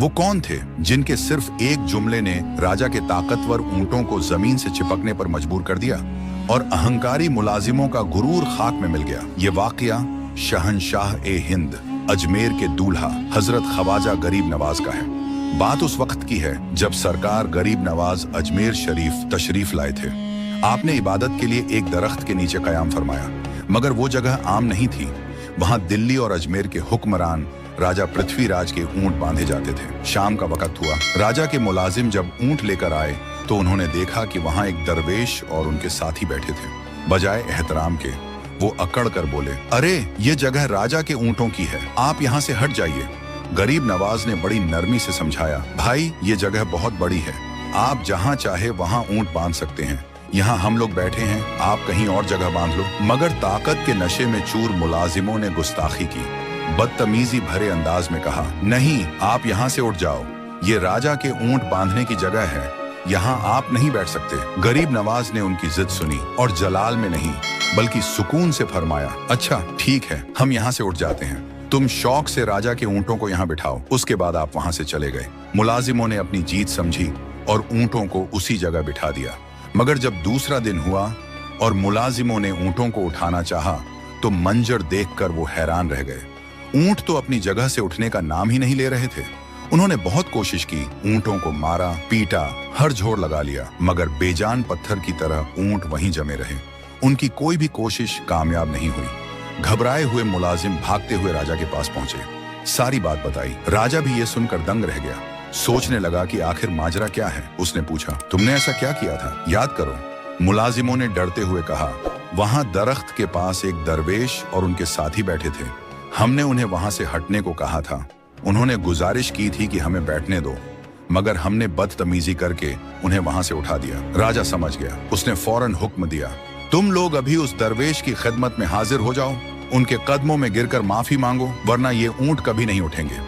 वो कौन थे जिनके सिर्फ एक जुमले ने राजा के ताकतवर ऊंटों को जमीन से चिपकने पर मजबूर कर दिया और अहंकारी मुलाजिमों का गुरूर खाक में मिल गया। ये वाकया शहंशाह ए हिंद अजमेर के दूल्हा हजरत ख्वाजा गरीब नवाज का है। बात उस वक्त की है जब सरकार गरीब नवाज अजमेर शरीफ तशरीफ लाए थे। आपने इबादत के लिए एक दरख्त के नीचे कयाम फरमाया, मगर वो जगह आम नहीं थी। वहां दिल्ली और अजमेर के हुक्मरान राजा पृथ्वीराज के ऊंट बांधे जाते थे। शाम का वक्त हुआ। राजा के मुलाजिम जब ऊंट लेकर आए तो उन्होंने देखा कि वहां एक दरवेश और उनके साथी बैठे थे। बजाय एहतराम के वो अकड़ कर बोले, अरे ये जगह राजा के ऊंटों की है, आप यहाँ से हट जाइए। गरीब नवाज ने बड़ी नरमी से समझाया, भाई ये जगह बहुत बड़ी है, आप जहाँ चाहे वहाँ ऊंट बांध सकते हैं, यहाँ हम लोग बैठे हैं, आप कहीं और जगह बांध लो। मगर ताकत के नशे में चूर मुलाजिमों ने गुस्ताखी की, बदतमीजी भरे अंदाज में कहा, नहीं आप यहाँ से उठ जाओ, ये राजा के ऊंट बांधने की जगह है, यहाँ आप नहीं बैठ सकते। गरीब नवाज ने उनकी जिद सुनी और जलाल में नहीं बल्कि सुकून से फरमाया, अच्छा ठीक है, हम यहाँ से उठ जाते हैं, तुम शौक से राजा के ऊंटों को यहाँ बिठाओ। उसके बाद आप वहां से चले गए। मुलाजिमों ने अपनी जीत समझी और ऊंटों को उसी जगह बिठा दिया। मगर जब दूसरा दिन हुआ और मुलाजिमों ने ऊंटों को उठाना चाहा तो मंजर देखकर वो हैरान रह गए। ऊंट तो अपनी जगह से उठने का नाम ही नहीं ले रहे थे। उन्होंने बहुत कोशिश की, ऊंटों को मारा, पीटा, हर जोड़ लगा लिया, मगर बेजान पत्थर की तरह ऊंट वहीं जमे रहे। उनकी कोई भी कोशिश कामयाब नहीं हुई। घबराए हुए मुलाजिम भागते हुए राजा के पास पहुंचे, सारी बात बताई। राजा भी ये सुनकर दंग रह गया, सोचने लगा कि आखिर माजरा क्या है। उसने पूछा, तुमने ऐसा क्या किया था, याद करो। मुलाजिमों ने डरते हुए कहा, वहां दरख्त के पास एक दरवेश और उनके साथी बैठे थे, हमने उन्हें वहां से हटने को कहा था। उन्होंने गुजारिश की थी कि हमें बैठने दो, मगर हमने बदतमीजी करके उन्हें वहां से उठा दिया। राजा समझ गया। उसने फौरन हुक्म दिया, तुम लोग अभी उस दरवेश की खिदमत में हाजिर हो जाओ, उनके कदमों में गिरकर माफी मांगो, वरना ये ऊंट कभी नहीं उठेंगे।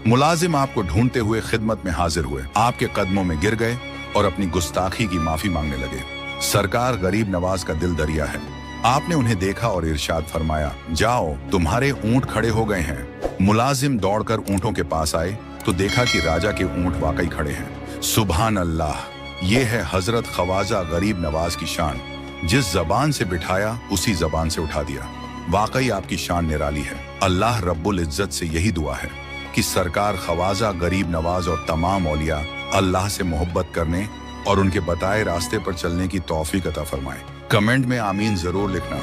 मुलाजिम आपको ढूंढते हुए खिदमत में हाजिर हुए, आपके कदमों में गिर गए और अपनी गुस्ताखी की माफी मांगने लगे। सरकार गरीब नवाज का दिल दरिया है। आपने उन्हें देखा और इरशाद फरमाया, जाओ तुम्हारे ऊंट खड़े हो गए हैं। मुलाजिम दौड़कर ऊंटों के पास आए तो देखा कि राजा के ऊंट वाकई खड़े हैं। सुभान अल्लाह, ये है हजरत ख्वाजा गरीब नवाज की शान। जिस जबान से बिठाया उसी जबान से उठा दिया। वाकई आपकी शान निराली है। अल्लाह रब्बुल इज्जत से यही दुआ है कि सरकार ख्वाजा गरीब नवाज और तमाम औलिया अल्लाह से मोहब्बत करने और उनके बताए रास्ते पर चलने की तौफीक अता फरमाए। कमेंट में आमीन जरूर लिखना।